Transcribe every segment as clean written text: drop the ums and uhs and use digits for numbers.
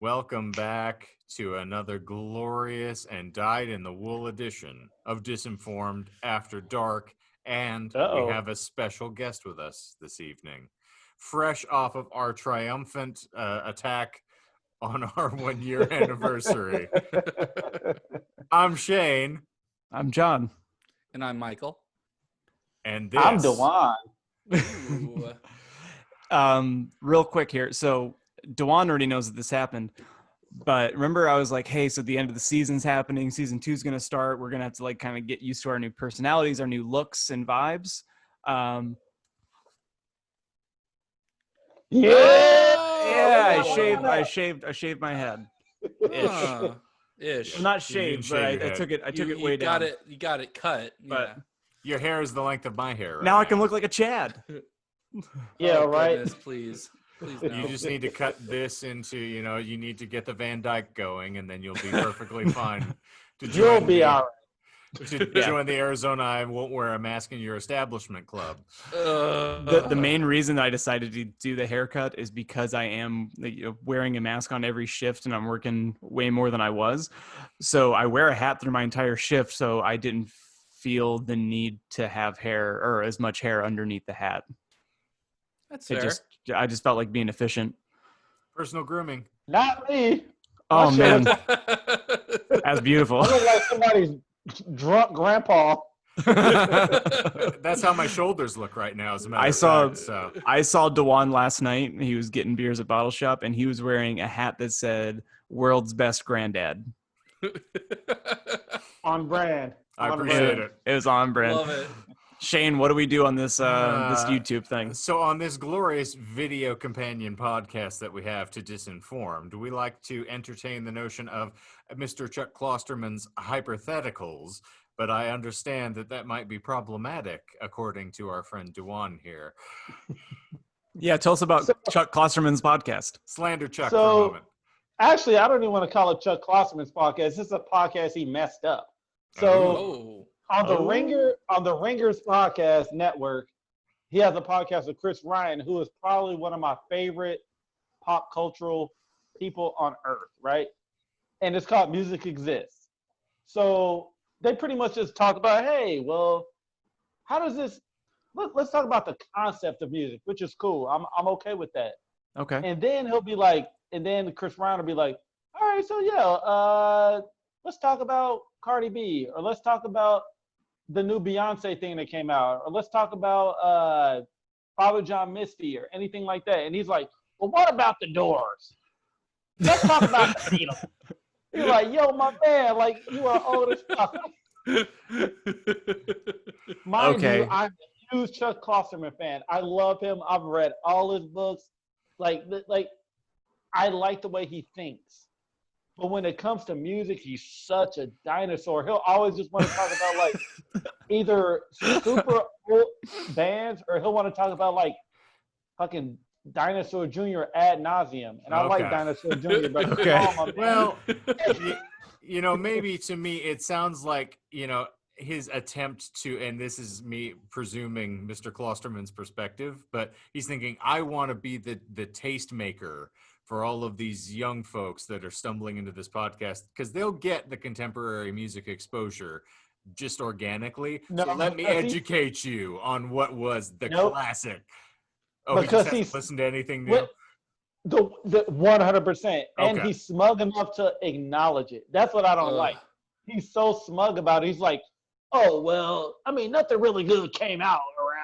Welcome back to another glorious and dyed-in-the-wool edition of Disinformed After Dark, and we have a special guest with us this evening. Fresh off of our triumphant attack on our 1 year anniversary. I'm Shane. I'm John. And I'm Michael. And this... I'm Duwaun. Real quick here. So Duwaun already knows that this happened, but remember I was like, hey, so the end of the season's happening. Season 2 is going to start. We're going to have to kind of get used to our new personalities, our new looks and vibes. Yeah, I shaved my head. Ish. Well, not shaved, but I took it way down. You got it cut. But your hair is the length of my hair. Now I can look like a Chad. Yeah, right. Goodness, please no. You just need to cut this into, you need to get the Van Dyke going, and then you'll be perfectly fine. You'll be all right. To join the Arizona I won't wear a mask in your establishment club. The main reason I decided to do the haircut is because I am wearing a mask on every shift, and I'm working way more than I was. So I wear a hat through my entire shift, so I didn't feel the need to have hair or as much hair underneath the hat. That's fair. I just felt like being efficient. Personal grooming. Not me. Oh, man. That's beautiful. I look like somebody's drunk grandpa. That's how my shoulders look right now, as a matter of fact. I saw Duwaun last night. He was getting beers at Bottle Shop, and he was wearing a hat that said "World's Best Granddad." On brand. I appreciate it. It was on brand. Love it. Shane, what do we do on this this YouTube thing? So on this glorious video companion podcast that we have to Disinformed, we like to entertain the notion of Mr. Chuck Klosterman's hypertheticals, but I understand that might be problematic, according to our friend Duwaun here. Yeah, tell us about Chuck Klosterman's podcast. Slander Chuck for a moment. Actually, I don't even want to call it Chuck Klosterman's podcast. This is a podcast he messed up. So on the Ringers podcast network, he has a podcast with Chris Ryan, who is probably one of my favorite pop cultural people on earth, right? And it's called Music Exists. So they pretty much just talk about, hey, well, how does this, let's talk about the concept of music, which is cool. I'm okay with that. Okay. And then he'll be like, and then Chris Ryan will be like, all right, so yeah, let's talk about Cardi B, or let's talk about the new Beyonce thing that came out, or let's talk about Father John Misty or anything like that. And he's like, well, what about the Doors? Let's talk about the Beatles. You're like, yo, my man, like, you are old as fuck. Mind you, I'm a huge Chuck Klosterman fan. I love him. I've read all his books. Like I like the way he thinks. But when it comes to music, he's such a dinosaur. He'll always just want to talk about like either super old bands, or he'll want to talk about like fucking Dinosaur Jr. ad nauseum. And I like Dinosaur Jr., but well, maybe to me it sounds like, his attempt to, and this is me presuming Mr. Klosterman's perspective, but he's thinking, I want to be the tastemaker for all of these young folks that are stumbling into this podcast, because they'll get the contemporary music exposure just organically. So let me educate you on what was the classic. Oh, because he just hasn't listened to anything new? The 100%. And he's smug enough to acknowledge it. That's what I don't like. He's so smug about it. He's like, oh, well, I mean, nothing really good came out around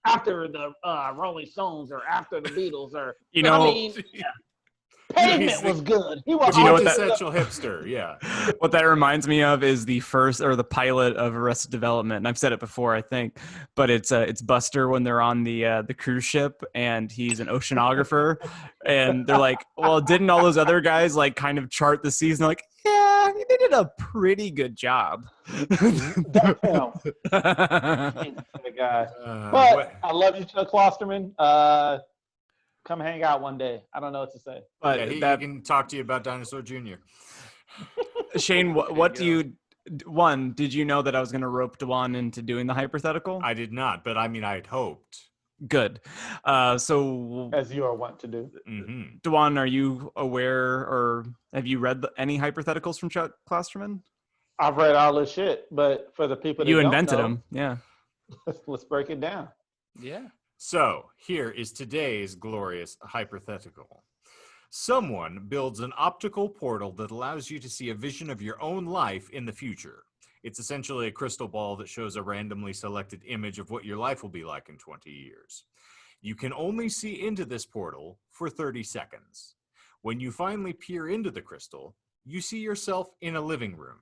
after the Rolling Stones or after the Beatles, or Pavement was good. He was essential hipster. Yeah. What that reminds me of is the pilot of Arrested Development, and I've said it before, I think, but it's Buster when they're on the cruise ship and he's an oceanographer, and they're like, well, didn't all those other guys like kind of chart the seas? And they're like, yeah, they did a pretty good job. That's him. The guy. But I love you, Chuck Klosterman. Come hang out one day. I don't know what to say. But he can talk to you about Dinosaur Jr. Shane, what do you... One, did you know that I was going to rope Duwaun into doing the hypothetical? I did not, but I mean, I had hoped. Good. So, as you are wont to do. Mm-hmm. Duwaun, are you aware or have you read any hypotheticals from Chuck Klosterman? I've read all this shit, but for the people that You don't invented know, them. Yeah. let's break it down. Yeah. So here is today's glorious hypothetical. Someone builds an optical portal that allows you to see a vision of your own life in the future. It's essentially a crystal ball that shows a randomly selected image of what your life will be like in 20 years. You can only see into this portal for 30 seconds. When you finally peer into the crystal, you see yourself in a living room,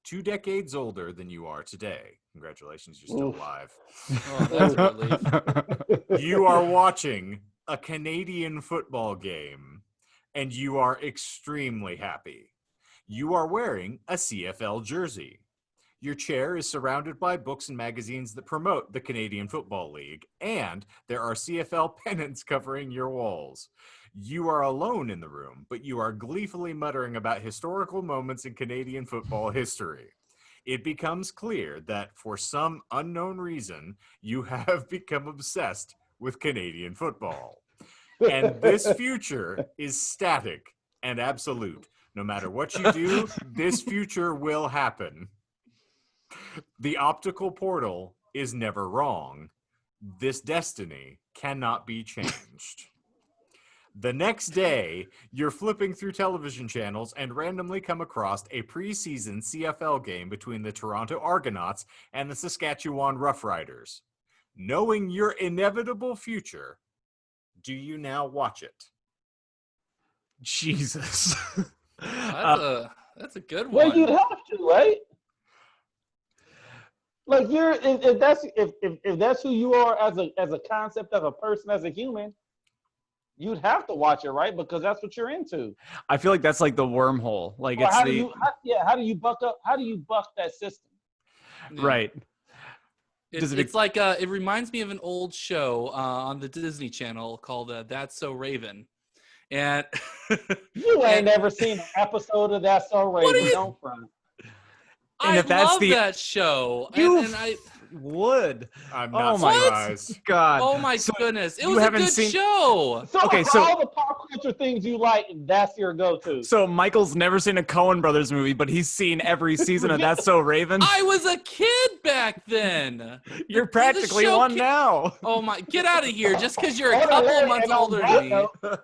2 decades older than you are today. Congratulations, you're still Oof. alive. Oh, that's a relief. You are watching a Canadian football game, and you are extremely happy. You are wearing a CFL jersey. Your chair is surrounded by books and magazines that promote the Canadian Football League, and there are CFL pennants covering your walls. You are alone in the room, but you are gleefully muttering about historical moments in Canadian football history. It becomes clear that for some unknown reason, you have become obsessed with Canadian football. And this future is static and absolute. No matter what you do, this future will happen. The optical portal is never wrong. This destiny cannot be changed. The next day, you're flipping through television channels and randomly come across a preseason CFL game between the Toronto Argonauts and the Saskatchewan Roughriders. Knowing your inevitable future, do you now watch it? Jesus. That's a good Well, one. you'd have to, right? Like if that's who you are as a concept, as a person, as a human, you'd have to watch it, right? Because that's what you're into. I feel like that's like the wormhole. Like Or it's how the do you buck that system? Yeah. right. It's like it reminds me of an old show on the Disney Channel called That's So Raven, and You ain't never seen an episode of That's So What Raven. is- Don't front. And I if that's love the- that show. You And I would. I'm not Oh my surprised. God. oh my So goodness, it you was a haven't good seen- show. So Okay, of so- all the pop culture things you like, that's your go-to. So Michael's never seen a Coen Brothers movie, but he's seen every season of That's So Raven. I was a kid back then. You're The practically show one now. Oh my! Get out of here! Just because you're a Hold on, couple Larry, months and on older that than me. note-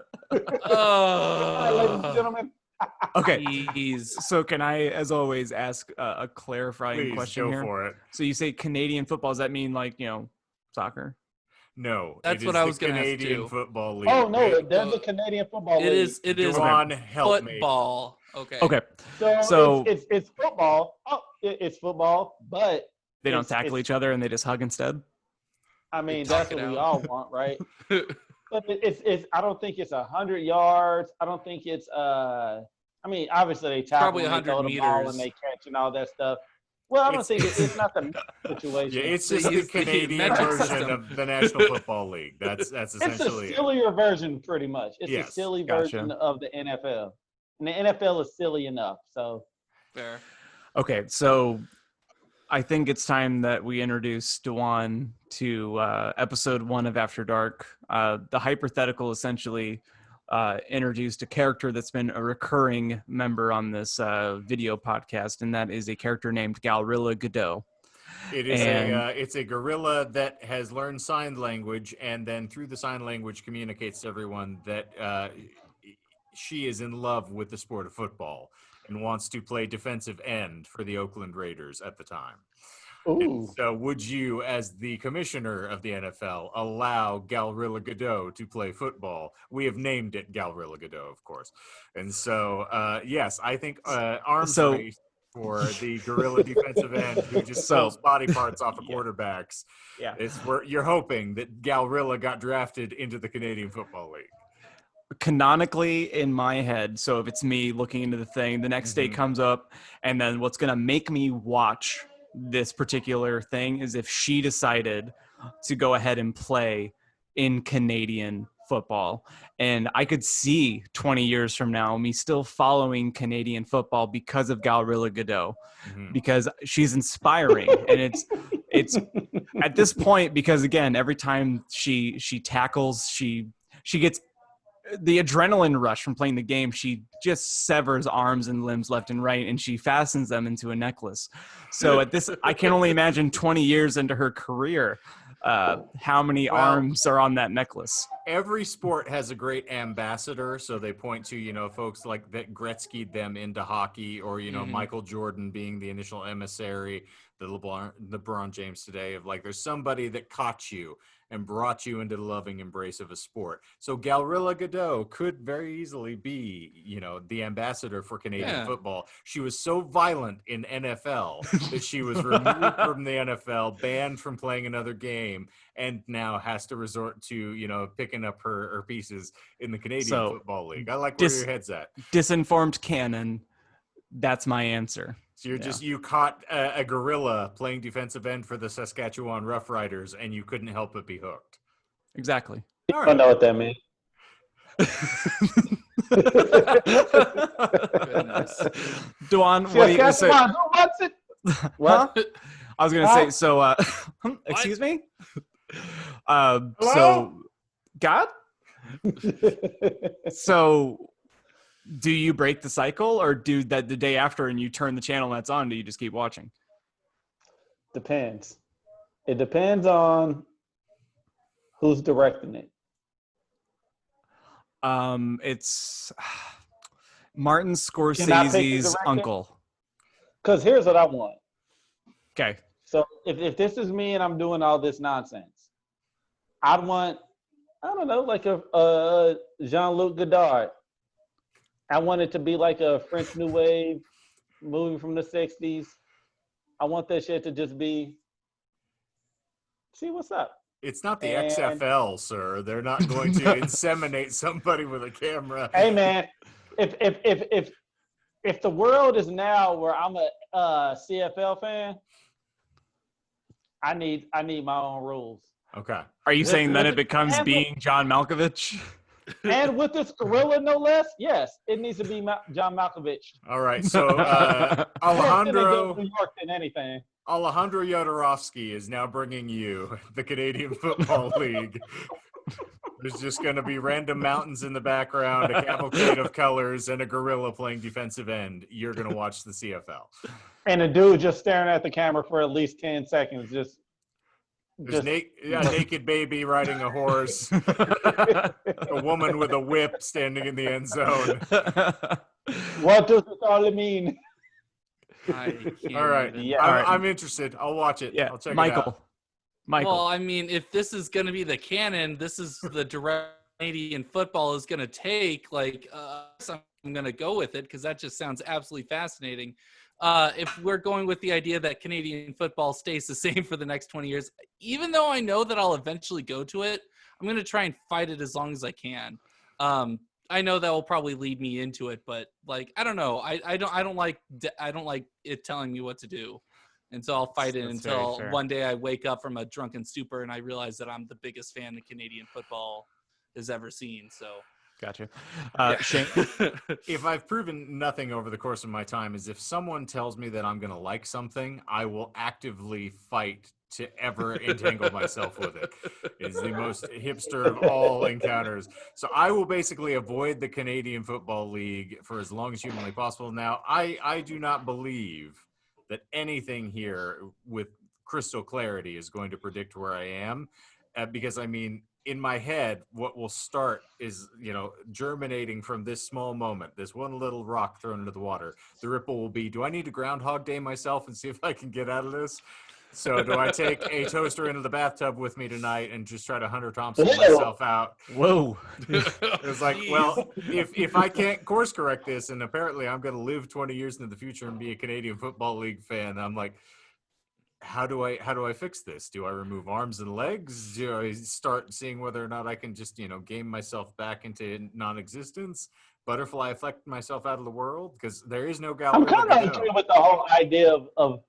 All right, ladies and gentlemen. Okay. Jeez. So can I, as always, ask a clarifying Please question go here? for it. So you say Canadian football. Does that mean like, soccer? No, That's it what is I the was gonna ask, Canadian too. Football League. Oh no, It- there's a Canadian football league. It is Duwaun, help me. football. Okay. Okay. So, So- it's football. Oh, it's football, but They don't It's- tackle it's- each other and they just hug instead? I mean talk that's what it we out. all want, right? But it's I don't think it's 100 yards. I don't think it's I mean obviously they tackle probably and they 100 throw the ball meters. and they catch and all that stuff. Well, I don't It's- think it's not the situation. Yeah, it's just the It's the Canadian metric version system. of the National Football League. That's it's a essentially it. sillier version, pretty much. It's Yes, a silly gotcha. version of the NFL, and the NFL is silly enough. So Fair. Okay, so I think it's time that we introduce Duwaun to episode 1 of After Dark. The hypothetical essentially introduced a character that's been a recurring member on this video podcast, and that is a character named Galrilla Gadot. It is And- it's a gorilla that has learned sign language, and then through the sign language communicates to everyone that she is in love with the sport of football and wants to play defensive end for the Oakland Raiders at the time. And so would you, as the commissioner of the NFL, allow Galrilla Gadot to play football? We have named it Galrilla Gadot, of course. And so, yes, I think arms So- race for the gorilla defensive end who just So- sells body parts off of Yeah. quarterbacks. Yeah. It's where you're hoping that Galrilla got drafted into the Canadian Football League. Canonically in my head, so if it's me looking into the thing, the next day Mhm. comes up, and then what's going to make me watch this particular thing is if she decided to go ahead and play in Canadian football. And I could see 20 years from now me still following Canadian football because of Galrilla Gadot, because she's inspiring. And it's at this point, because again, every time she tackles, she gets the adrenaline rush from playing the game. She just severs arms and limbs left and right, and she fastens them into a necklace. So at this, I can only imagine 20 years into her career, how many arms are on that necklace. Every sport has a great ambassador, so they point to, folks like that Gretzky'd them into hockey, or, Michael Jordan being the initial emissary, the LeBron James today, of like, there's somebody that caught you and brought you into the loving embrace of a sport. So Galrilla Gadot could very easily be, the ambassador for Canadian football. She was so violent in NFL that she was removed from the NFL, banned from playing another game, and now has to resort to, picking up her pieces in the Canadian Football League. I like where your head's at. Disinformed canon. That's my answer. So you caught a gorilla playing defensive end for the Saskatchewan Roughriders, and you couldn't help but be hooked. Exactly. I don't know what that means. Duwaun, what do you say? What's it? What? Huh? I was going to say, so, excuse me? So, God? So, do you break the cycle, or do that the day after and you turn the channel that's on, do you just keep watching? Depends. It depends on who's directing it. It's Martin Scorsese's uncle. Because here's what I want. Okay. So if this is me and I'm doing all this nonsense, I'd want, I don't know, like a Jean-Luc Godard. I want it to be like a French New Wave movie from the 60s. I want that shit to just be, see what's up. It's not the XFL, sir. They're not going to inseminate somebody with a camera. Hey, man, if the world is now where I'm a CFL fan, I need my own rules. Okay. Are you saying then it becomes being John Malkovich? And with this gorilla, no less, yes, it needs to be John Malkovich. All right, so Alejandro New York than anything. Alejandro Jodorowsky is now bringing you the Canadian Football League. There's just going to be random mountains in the background, a cavalcade of colors, and a gorilla playing defensive end. You're going to watch the CFL. And a dude just staring at the camera for at least 10 seconds, There's a naked baby riding a horse, a woman with a whip standing in the end zone. What does it all mean? All right. Yeah. I'm interested. I'll watch it. Yeah. I'll check Michael. it out. Michael. Well, I mean, if this is going to be the canon, this is the direct Canadian football is going to take. Like, so I'm going to go with it because that just sounds absolutely fascinating. If we're going with the idea that Canadian football stays the same for the next 20 years, even though I know that I'll eventually go to it, I'm going to try and fight it as long as I can. I know that will probably lead me into it, but like, I don't know. I don't like it telling me what to do. And so I'll fight it until one day I wake up from a drunken stupor and I realize that I'm the biggest fan that Canadian football has ever seen. So. Gotcha. Yeah. Shane? If I've proven nothing over the course of my time, is if someone tells me that I'm going to like something, I will actively fight to ever entangle myself with it. It's the most hipster of all encounters. So I will basically avoid the Canadian Football League for as long as humanly possible. Now, I do not believe that anything here with crystal clarity is going to predict where I am, because, I mean, in my head, what will start is, germinating from this small moment, this one little rock thrown into the water. The ripple will be, do I need to Groundhog Day myself and see if I can get out of this? So do I take a toaster into the bathtub with me tonight and just try to Hunter Thompson myself out? Whoa. It's like, well, if I can't course correct this, and apparently I'm going to live 20 years into the future and be a Canadian Football League fan, I'm like, how do I fix this? Do I remove arms and legs? Do I start seeing whether or not I can just, game myself back into non-existence? Butterfly effect myself out of the world? Because there is no Galrilla. I'm kind of agree with the whole idea of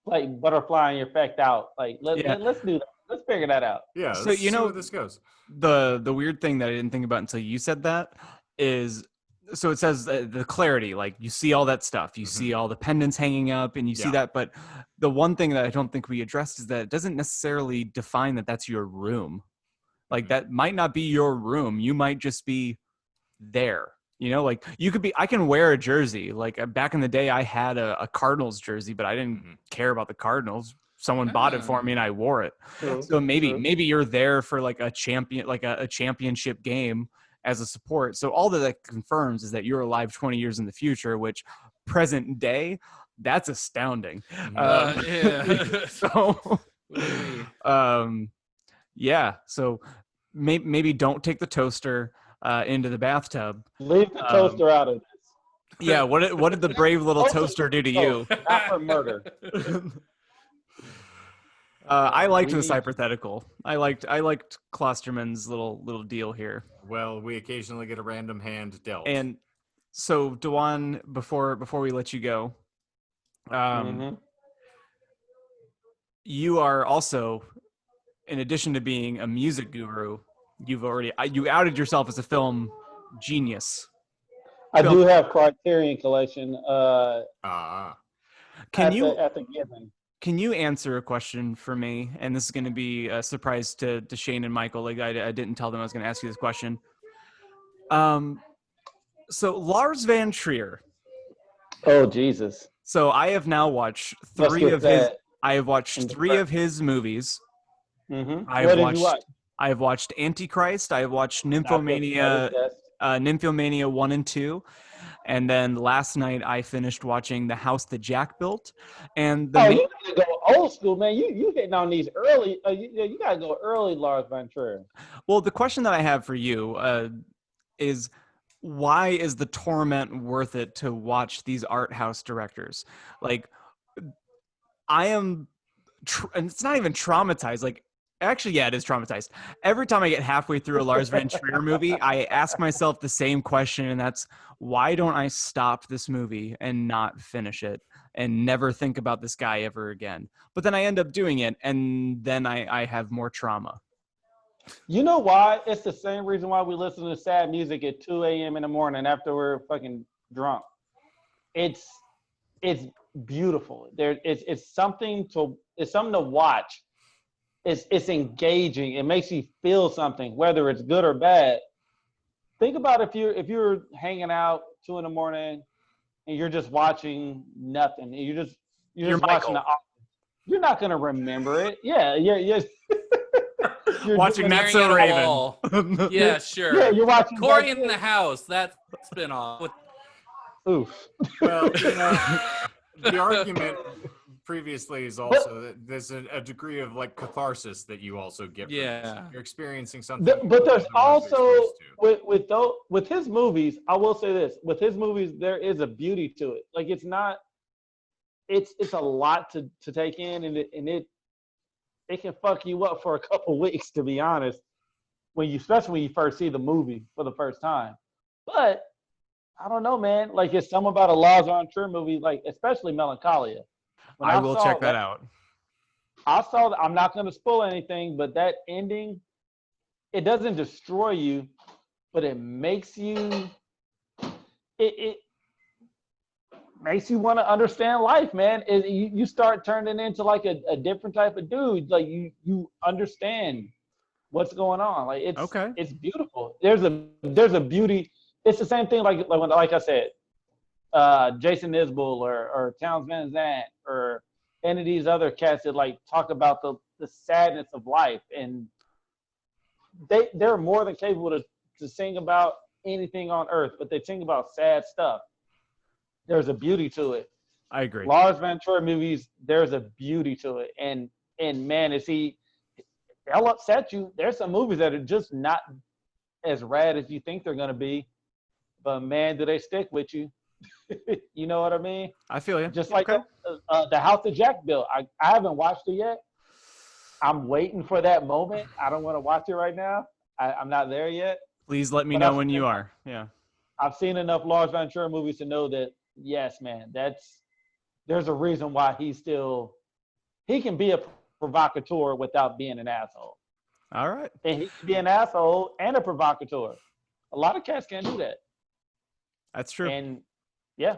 like butterflying your effect out. Like let's do that. Let's figure that out. Yeah. So, Let's you see know, where this goes. The weird thing that I didn't think about until you said that is, so it says the clarity, like you see all that stuff, you see all the pendants hanging up, and you see that. But the one thing that I don't think we addressed is that it doesn't necessarily define that that's your room. Like that might not be your room. You might just be there. You know, like you could be. I can wear a jersey. Like back in the day, I had a Cardinals jersey, but I didn't care about the Cardinals. Someone bought it for me, and I wore it. True, So maybe true. you're there for like a champion, like a championship game as a support. So all that confirms is that you're alive 20 years in the future, which present day, that's astounding. Yeah. So, yeah. So maybe don't take the toaster into the bathtub. Leave the toaster out of this. Yeah. What did the brave little toaster do to you? Not for murder. I liked this hyperthetical. I liked Klosterman's little deal here. Well, we occasionally get a random hand dealt. And so, Duwaun, before we let you go, you are also, in addition to being a music guru, you outed yourself as a film genius. I do have Criterion Collection. Can you at the given? Can you answer a question for me? And this is going to be a surprise to Shane and Michael. Like I didn't tell them I was going to ask you this question. So Lars Van Trier. Oh Jesus! So I have now watched three of his movies. Mm-hmm. I have watched Antichrist. I have watched Nymphomania 1 and 2. And then last night I finished watching The House That Jack Built. And you gotta go old school, man. You hitting on these early. You gotta go early, Lars Van Trier. Well, the question that I have for you is, why is the torment worth it to watch these art house directors? Like, I am, and it's not even traumatized. Like, actually, yeah, it is traumatized. Every time I get halfway through a Lars Van Trier movie, I ask myself the same question, and that's, why don't I stop this movie and not finish it and never think about this guy ever again? But then I end up doing it, and then I have more trauma. You know why? It's the same reason why we listen to sad music at 2 a.m. in the morning after we're fucking drunk. It's beautiful. It's something to watch. It's engaging. It makes you feel something, whether it's good or bad. Think about if you're hanging out 2 a.m. and you're just watching nothing. You're just watching you're not gonna remember it. Yeah, you're watching That's So Raven. Yeah, sure. Yeah, you're watching Corey in the House. That spinoff. Oof. Well, the argument previously is also that there's a degree of like catharsis that you also get from this. You're experiencing something. But there's also with his movies, I will say this, with his movies there is a beauty to it. Like it's a lot to take in, and it can fuck you up for a couple weeks, to be honest, especially when you first see the movie for the first time. But I don't know, man, like it's something about a Lars von Trier movie, like especially Melancholia. I will check that out. I'm not going to spoil anything, but that ending, it doesn't destroy you, but it makes you, it makes you want to understand life, man. You start turning into like a different type of dude. Like you understand what's going on. Like it's beautiful. There's a beauty. It's the same thing like I said, Jason Isbell or Townes Van Zandt or any of these other cats that like talk about the sadness of life, and they're more than capable to sing about anything on earth, but they sing about sad stuff. There's a beauty to it. I agree. Lars Van Trier movies, there's a beauty to it, and man, they'll upset you. There's some movies that are just not as rad as you think they're gonna be, but man, do they stick with you. You know what I mean? I feel you. Just like The House That Jack Built. I haven't watched it yet. I'm waiting for that moment. I don't want to watch it right now. I'm not there yet. Please let me know when you are. Yeah. I've seen enough Lars Van Trier movies to know that, yes, man, there's a reason why he can be a provocateur without being an asshole. All right. And he can be an asshole and a provocateur. A lot of cats can't do that. That's true. And yeah.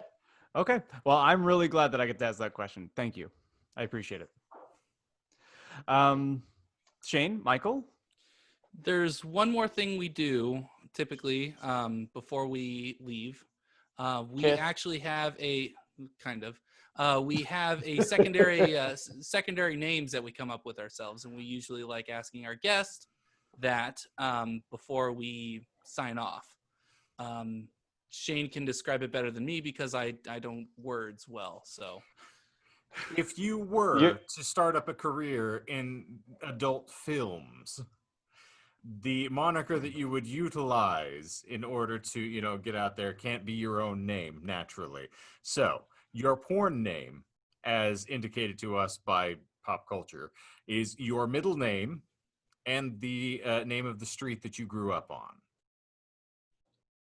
Okay. Well, I'm really glad that I get to ask that question. Thank you. I appreciate it. Shane, Michael? There's one more thing we do typically before we leave. We actually have a we have a secondary names that we come up with ourselves, and we usually like asking our guest that before we sign off. Shane can describe it better than me because I don't words well. So if you were to start up a career in adult films, the moniker that you would utilize in order to, get out there can't be your own name naturally. So your porn name, as indicated to us by pop culture, is your middle name and the name of the street that you grew up on.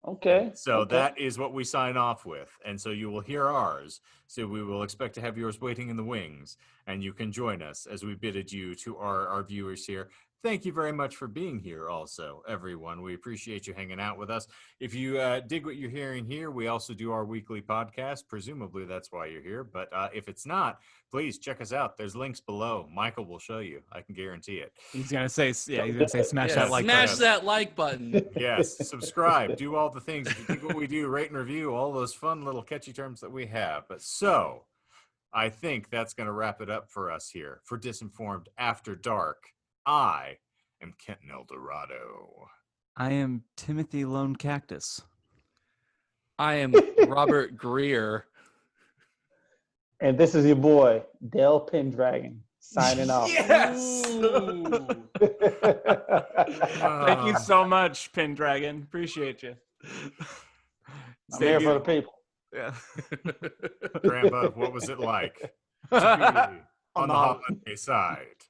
Okay. So that is what we sign off with. And so you will hear ours. So we will expect to have yours waiting in the wings. And you can join us as we bid adieu to our viewers here. Thank you very much for being here also, everyone. We appreciate you hanging out with us. If you dig what you're hearing here, we also do our weekly podcast. Presumably that's why you're here. But if it's not, please check us out. There's links below. Michael will show you. I can guarantee it. He's going to say, smash that like smash button. that like button. Yes, subscribe, do all the things. If you think what we do, rate and review, all those fun little catchy terms that we have. But so, I think that's going to wrap it up for us here. For Disinformed After Dark, I am Kenton Eldorado. I am Timothy Lone Cactus. I am Robert Greer. And this is your boy, Dale Pendragon, signing off. Yes! Thank you so much, Pendragon. Appreciate you. I'm here for the people. Yeah. Grandpa, what was it like to be on the holiday side?